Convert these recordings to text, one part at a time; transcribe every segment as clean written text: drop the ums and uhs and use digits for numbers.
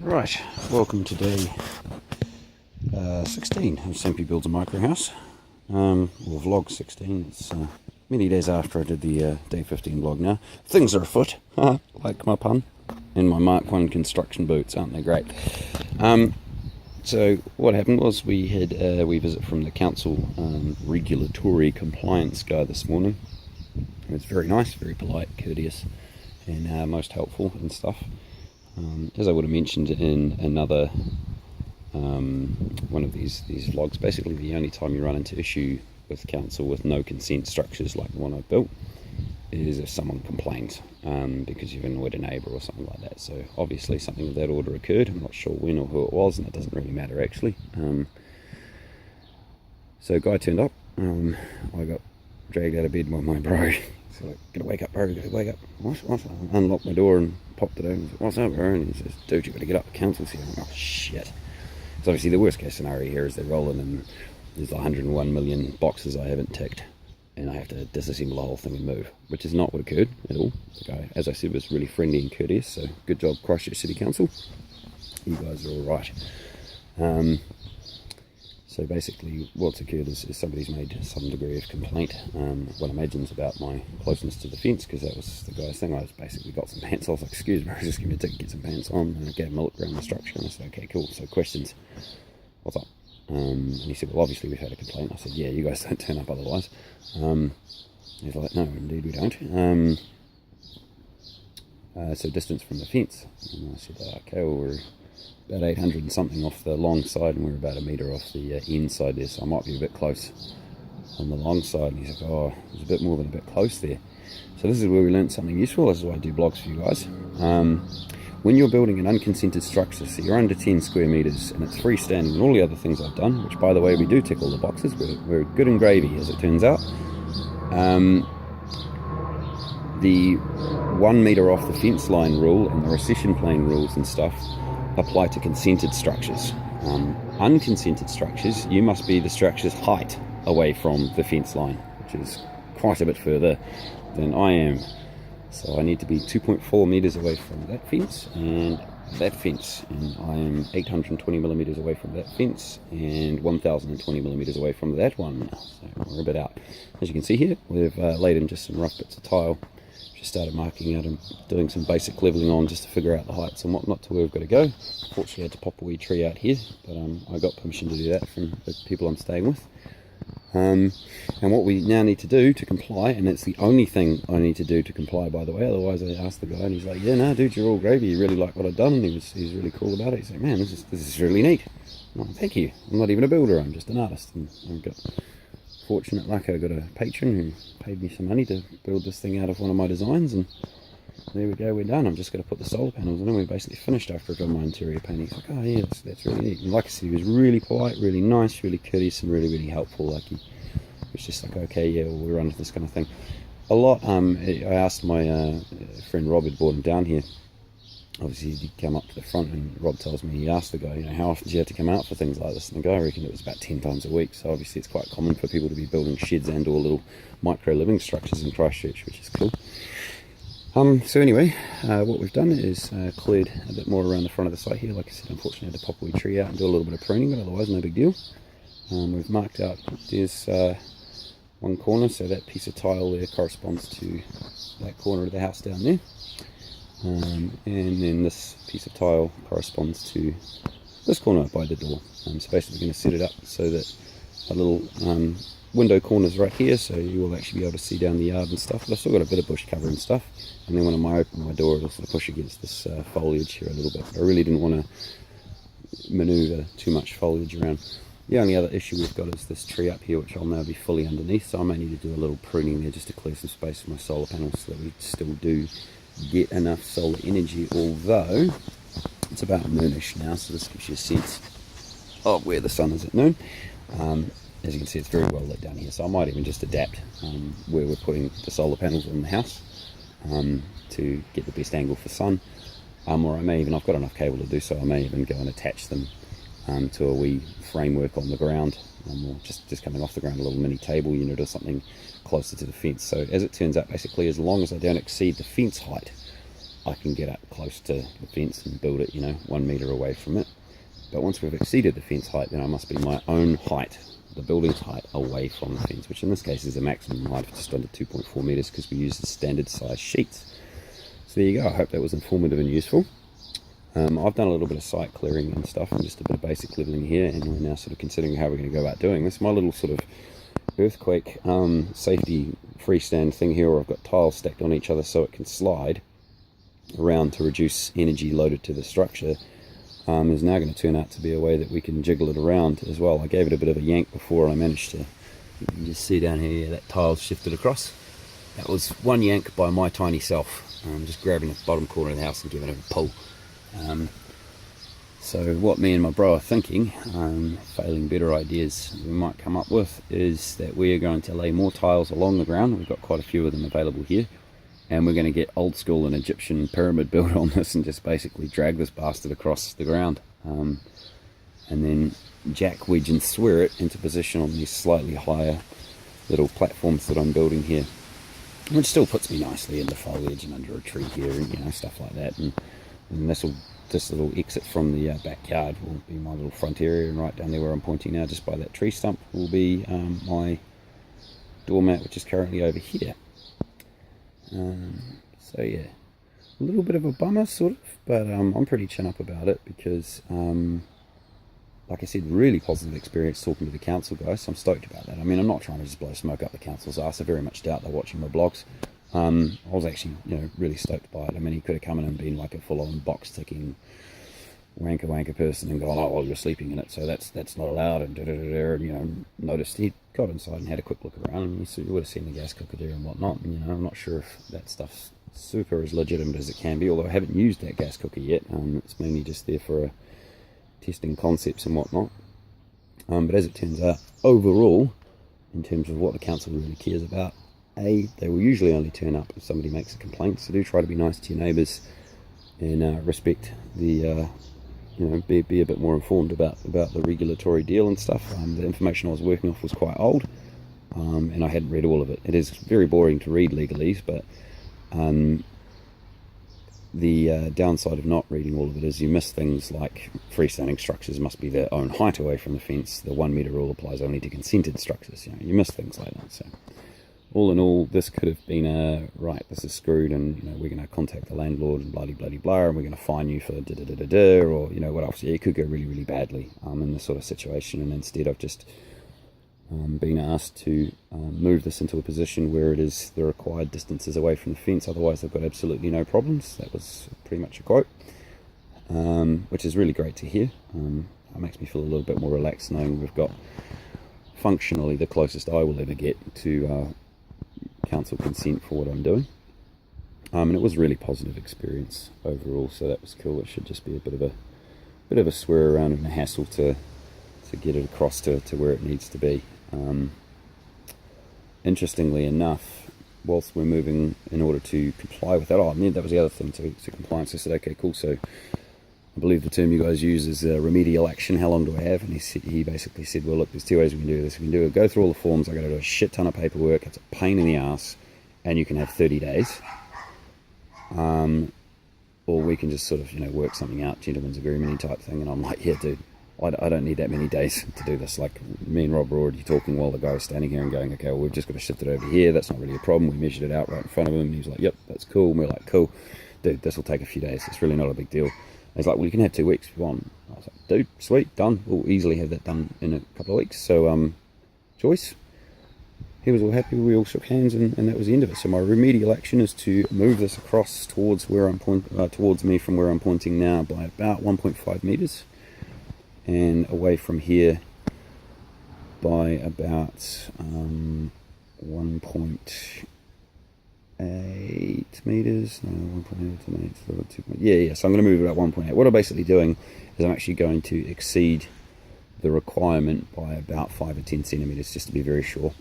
Right, welcome to day 16 of Sampey Builds a Micro House, or vlog 16. It's many days after I did the day 15 vlog now. Things are afoot, like my pun, in my Mark 1 construction boots, aren't they great? So what happened was we had a wee visit from the council regulatory compliance guy this morning. It was very nice, very polite, courteous, and most helpful and stuff. As I would have mentioned in another one of these vlogs, basically the only time you run into issue with council with no consent structures like the one I built is if someone complains because you've annoyed a neighbour or something like that. So obviously something of that order occurred. I'm not sure when or who it was, and it doesn't really matter actually. So a guy turned up. I got dragged out of bed by my bro. So like, gotta wake up, bro, gotta wake up. What? I unlocked my door and popped it open. What's up, bro? And he says, dude, you gotta get up, the council's here. I'm like, oh shit. So obviously the worst case scenario here is they're rolling and there's 101 million boxes I haven't ticked, and I have to disassemble the whole thing and move, which is not what occurred at all. The guy, as I said, was really friendly and courteous, so good job, Christchurch City Council. You guys are all right. So basically what's occurred is somebody's made some degree of complaint. One imagines about my closeness to the fence, because that was the guy's thing. I just basically got some pants. I was like, excuse me, just give me a ticket, get some pants on. And I gave him a look around the structure and I said, okay, cool. So questions, what's up? And he said, well, obviously we've had a complaint. I said, yeah, you guys don't turn up otherwise. He's like, no, indeed we don't. So distance from the fence. And I said, okay, well, we're about 800 and something off the long side, and we're about a metre off the end side there, so I might be a bit close on the long side. And he's like, oh, there's a bit more than a bit close there. So this is where we learned something useful. This is why I do blogs for you guys. When you're building an unconsented structure, so you're under 10 square metres and it's freestanding and all the other things I've done, which by the way we do tick all the boxes, we're good and gravy as it turns out. The 1 metre off the fence line rule and the recession plane rules and stuff apply to consented structures. Unconsented structures, you must be the structure's height away from the fence line, which is quite a bit further than I am. So I need to be 2.4 metres away from that fence and that fence, and I am 820 millimetres away from that fence and 1020 millimetres away from that one. So we're a bit out. As you can see here, we've laid in just some rough bits of tile. Just started marking out and doing some basic levelling on just to figure out the heights and whatnot to where we've got to go. Fortunately I had to pop a wee tree out here, but I got permission to do that from the people I'm staying with. And what we now need to do to comply, and it's the only thing I need to do to comply, by the way, otherwise I asked the guy and he's like, yeah, no dude, you're all gravy, you really like what I've done, and he's really cool about it. He's like, man, this is really neat. I'm like, thank you. I'm not even a builder, I'm just an artist. And I've got fortunate luck, I got a patron who paid me some money to build this thing out of one of my designs, and there we go, we're done. I'm just going to put the solar panels in and we're basically finished after I've done my interior painting. He's like, oh yeah, that's really neat. And like I said, he was really polite, really nice, really courteous, and really, really helpful. Like he was just like, okay, yeah, well, we're under this kind of thing. A lot, I asked my friend Rob who'd brought him down here. Obviously he'd come up to the front, and Rob tells me he asked the guy, how often do you have to come out for things like this? And the guy reckoned it was about 10 times a week. So obviously it's quite common for people to be building sheds and or little micro living structures in Christchurch, which is cool. So anyway, what we've done is cleared a bit more around the front of the site here. Like I said, unfortunately I had to pop a wee tree out and do a little bit of pruning, but otherwise no big deal. We've marked out, there's one corner, so that piece of tile there corresponds to that corner of the house down there. And then this piece of tile corresponds to this corner by the door. So basically we're going to set it up so that a little window corner's right here, so you will actually be able to see down the yard and stuff. But I've still got a bit of bush cover and stuff. And then when I open my door, it'll sort of push against this foliage here a little bit. I really didn't want to manoeuvre too much foliage around. The only other issue we've got is this tree up here, which I'll now be fully underneath, so I may need to do a little pruning there just to clear some space for my solar panels so that we still do get enough solar energy, although it's about noonish now, so this gives you a sense of where the sun is at noon. As you can see, it's very well lit down here, so I might even just adapt where we're putting the solar panels in the house to get the best angle for sun, or I may even, I've got enough cable to do so, I may even go and attach them to a wee framework on the ground, or just coming off the ground, a little mini table unit or something closer to the fence. So as it turns out, basically as long as I don't exceed the fence height, I can get up close to the fence and build it, 1 metre away from it. But once we've exceeded the fence height, then I must be my own height, the building's height, away from the fence, which in this case is a maximum height of just under 2.4 metres because we use the standard size sheets. So there you go. I hope that was informative and useful. I've done a little bit of site clearing and stuff and just a bit of basic levelling here, and we're now sort of considering how we're going to go about doing this. My little sort of earthquake safety freestand thing here, where I've got tiles stacked on each other so it can slide around to reduce energy loaded to the structure, is now going to turn out to be a way that we can jiggle it around as well. I gave it a bit of a yank before and I managed to, you can just see down here, that tile's shifted across. That was one yank by my tiny self, just grabbing the bottom corner of the house and giving it a pull. So what me and my bro are thinking, failing better ideas we might come up with, is that we are going to lay more tiles along the ground. We've got quite a few of them available here, and we're going to get old school and Egyptian pyramid built on this and just basically drag this bastard across the ground, and then jack, wedge and swear it into position on these slightly higher little platforms that I'm building here, which still puts me nicely in the foliage and under a tree here, and stuff like that. And this little exit from the backyard will be my little front area, and right down there where I'm pointing now, just by that tree stump, will be my doormat, which is currently over here. So yeah, a little bit of a bummer sort of, but I'm pretty chin up about it because like I said, really positive experience talking to the council guys, so I'm stoked about that. I mean, I'm not trying to just blow smoke up the council's arse. I very much doubt they're watching my blogs. I was actually, really stoked by it. I mean, he could have come in and been like a full-on box-ticking wanker person and gone, oh, well, you're sleeping in it, so that's not allowed, and and noticed he got inside and had a quick look around, and you would have seen the gas cooker there and whatnot. And, I'm not sure if that stuff's super as legitimate as it can be, although I haven't used that gas cooker yet. It's mainly just there for testing concepts and whatnot. But as it turns out, overall, in terms of what the council really cares about, they will usually only turn up if somebody makes a complaint, so do try to be nice to your neighbours and respect the, be a bit more informed about the regulatory deal and stuff. The information I was working off was quite old, and I hadn't read all of it. It is very boring to read legalese, but the downside of not reading all of it is you miss things like freestanding structures must be their own height away from the fence. The 1 metre rule applies only to consented structures. You miss things like that. So all in all, this could have been right, this is screwed, and we're going to contact the landlord and bloody blah, and we're going to fine you for or what else. Yeah, it could go really, really badly in this sort of situation. And instead I've just been asked to move this into a position where it is the required distances away from the fence, otherwise they've got absolutely no problems. That was pretty much a quote, which is really great to hear. It makes me feel a little bit more relaxed knowing we've got functionally the closest I will ever get to council consent for what I'm doing. And it was a really positive experience overall, so that was cool. It should just be a bit of a swear around and a hassle to get it across to where it needs to be. Interestingly enough, whilst we're moving in order to comply with that, that was the other thing to compliance. I said, okay, cool, so I believe the term you guys use is remedial action. How long do I have? And he basically said, well, look, there's two ways we can do this. We can do it, go through all the forms. I got to do a shit ton of paperwork. It's a pain in the ass, and you can have 30 days. Or we can just sort of, work something out, gentleman's agreement type thing. And I'm like, yeah, dude, I don't need that many days to do this. Like, me and Rob were already talking while the guy was standing here and going, okay, well, we've just got to shift it over here. That's not really a problem. We measured it out right in front of him. And he was like, yep, that's cool. And we're like, cool, dude, this will take a few days. It's really not a big deal. And he's like, well, you can have 2 weeks if you want. I was like, dude, sweet, done. We'll easily have that done in a couple of weeks. So, Joyce, he was all happy. We all shook hands, and that was the end of it. So my remedial action is to move this across towards where I'm towards me from where I'm pointing now by about 1.5 meters. And away from here by about 1.8 meters. No, 1.8. Yeah. So I'm going to move about 1.8. What I'm basically doing is I'm actually going to exceed the requirement by about 5 or 10 centimeters, just to be very sure.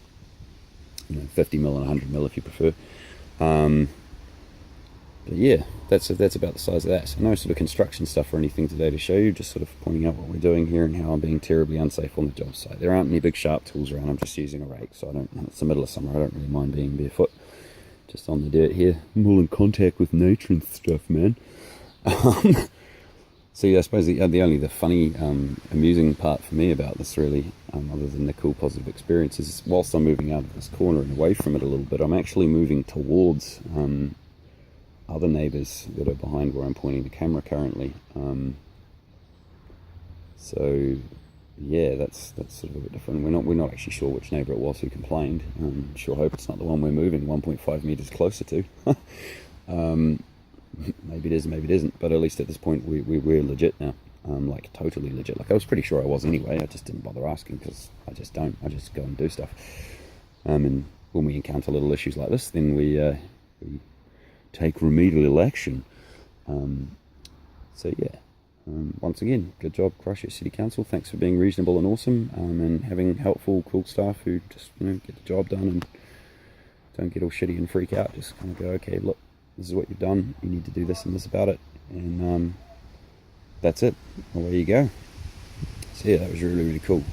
50 mil and 100 mil if you prefer. But yeah, that's about the size of that. So no sort of construction stuff or anything today to show you, just sort of pointing out what we're doing here and how I'm being terribly unsafe on the job site. There aren't any big sharp tools around. I'm just using a rake, so it's the middle of summer. I don't really mind being barefoot. just on the dirt here. I'm all in contact with nature and stuff, man. So yeah, I suppose the funny, amusing part for me about this really, other than the cool positive experiences, is whilst I'm moving out of this corner and away from it a little bit, I'm actually moving towards other neighbours that are behind where I'm pointing the camera currently. So yeah, that's sort of a bit different. We're not actually sure which neighbour it was who complained. Sure hope it's not the one we're moving 1.5 metres closer to. Maybe it is, maybe it isn't, but at least at this point we're legit now. Like totally legit. Like I was pretty sure I was anyway, I just didn't bother asking because I just go and do stuff. And when we encounter little issues like this, then we take remedial action. So yeah, once again, good job Christchurch City Council. Thanks for being reasonable and awesome, and having helpful, cool staff who just get the job done and don't get all shitty and freak out. Just kind of go, okay, look, this is what you've done, you need to do this and this about it, and that's it, away you go. So yeah, that was really, really cool.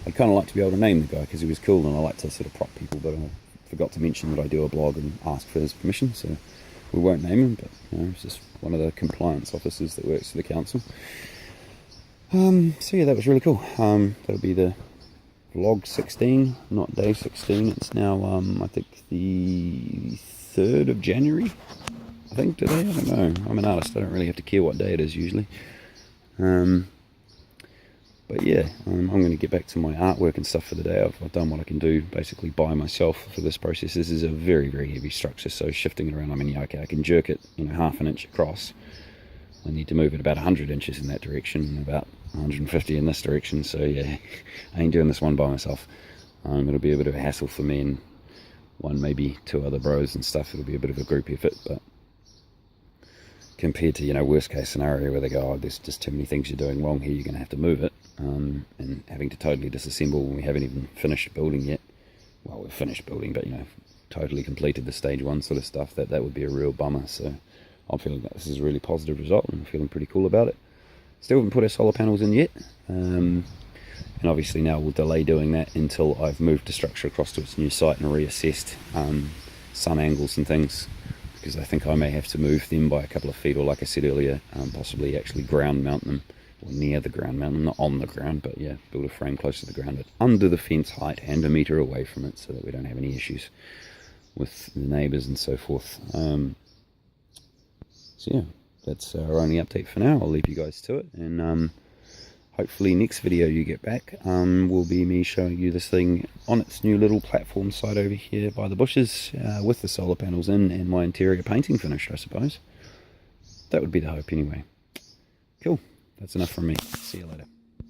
I'd kind of like to be able to name the guy because he was cool, and I like to sort of prop people, but I forgot to mention that I do a blog and ask for his permission, so we won't name him, but it's just one of the compliance officers that works for the council. So yeah, that was really cool. That'll be the vlog 16, not day 16. It's now I think the 3rd of January, I think, today. I don't know, I'm an artist, I don't really have to care what day it is usually. But yeah, I'm going to get back to my artwork and stuff for the day. I've done what I can do basically by myself for this process. This is a very, very heavy structure, so shifting it around, I mean, yeah, okay, I can jerk it, half an inch across. I need to move it about 100 inches in that direction and about 150 in this direction, so yeah, I ain't doing this one by myself. It'll be a bit of a hassle for me and one, maybe two other bros and stuff. It'll be a bit of a group effort, but compared to, worst case scenario where they go, oh, there's just too many things you're doing wrong here, you're going to have to move it, and having to totally disassemble when we haven't even finished building yet. Well, we've finished building, but totally completed the stage 1 sort of stuff, that would be a real bummer. So I'm feeling that this is a really positive result, and I'm feeling pretty cool about it. Still haven't put our solar panels in yet, and obviously now we'll delay doing that until I've moved the structure across to its new site and reassessed sun angles and things, because I think I may have to move them by a couple of feet, or like I said earlier, possibly actually ground mount them, or near the ground mount them, not on the ground, but yeah, build a frame close to the ground, but under the fence height and a metre away from it, so that we don't have any issues with the neighbours and so forth. So yeah, that's our only update for now. I'll leave you guys to it, and hopefully next video you get back will be me showing you this thing on its new little platform site over here by the bushes, with the solar panels in and my interior painting finished, I suppose. That would be the hope anyway. Cool, that's enough from me. See you later.